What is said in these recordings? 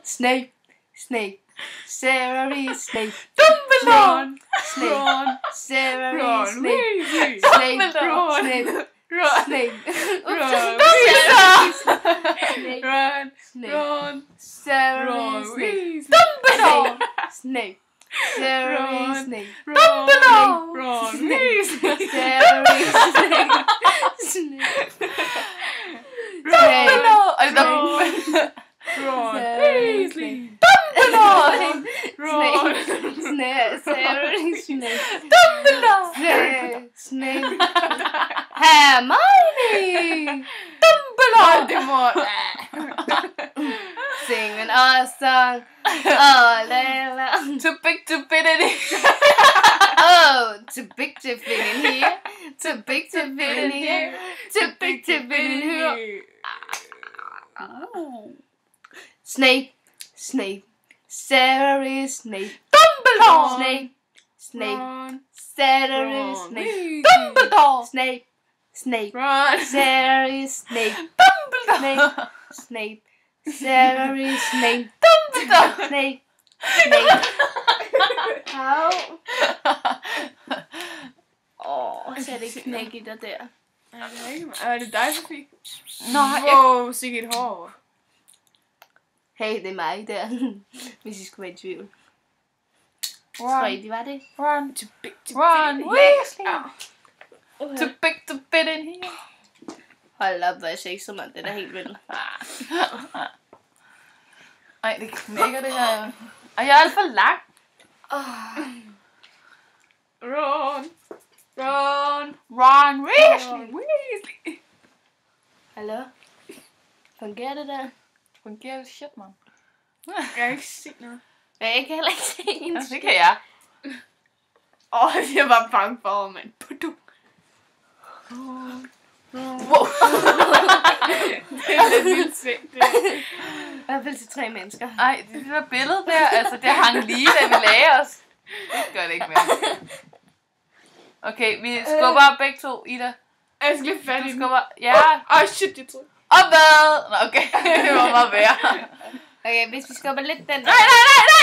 Snape, Snape, Severus Snape, Dumbledore! Snape, Ron! Severus Ron! Snape, Weasley! Snape, Dumbledore! Snape, Ron! Snape, Ron! Snape, Ron! Snape, Ron! Severus Snape, Weasley! Dumbledore! Snape, Severus Snape, Dumbledore! Ron! Weasley! Severus Snape, Dumbledore! Ron, Weasley! Dumbledore! Ron! Severus Snape, Dumbledore! Snape, Hermione, Voldemort! singing a song all day long. Too big to fit in here. Oh, too big to fit in here, too big to fit in here, too big to fit in here. Snape, Snape, Severus Snape, Dumbledore! Snape, Snape, Ron! Severus Ron! Snape, Dumbledore! Snape, Snape, Ron! Severus Snape, Dumbledore! Snape, Severus Snape, Dumbledore! Snape, Snape. Au. Så er det knæk i dig der. Er det dig, Sofie? Nej. Wow, sikkert et hår. Hey, det er mig der. Hvis I skulle være i tvivl. Ron! Det var det. Ron! Too big to Ron! Weasley! Okay. Too big to fit in here. Hold op, hvor jeg sexet, mand. Det er da helt vildt. Ej, det knækker det her. Og jeg er alt for lang. Ron! Ron! Ron Weasley! Hallo? Fungerer det der? Fungerer det shit, man. Jeg kan ikke se noget. Jeg kan heller ikke se en. Det kan jeg. Jeg var bange for, mand. Pudum. Wow. Det er lidt vildt svært. I hvert fald til 3 mennesker. Ej, det der billede der, altså det hang lige, da vi lagde os. Det gør det ikke mere. Okay, vi skubber begge to, Ida. Jeg skal lige fat i Du den. skubber, ja. Ej, shit, jeg tror. Opad! Nå, okay, det var meget værre. Okay, hvis vi skubber lidt den. Nej, det er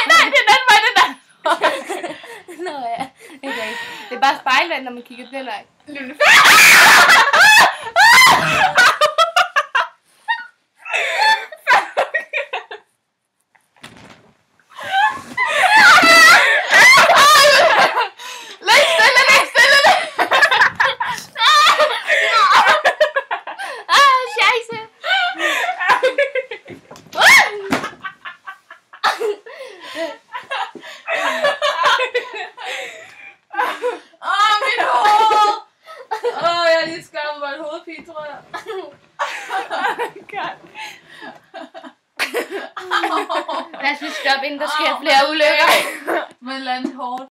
den anden vej, den der. Nå ja, okay. Det er bare spejlvand, når man kigger den vej. Lad os lige stoppe, inden der sker flere ulykker. Men land hårdt.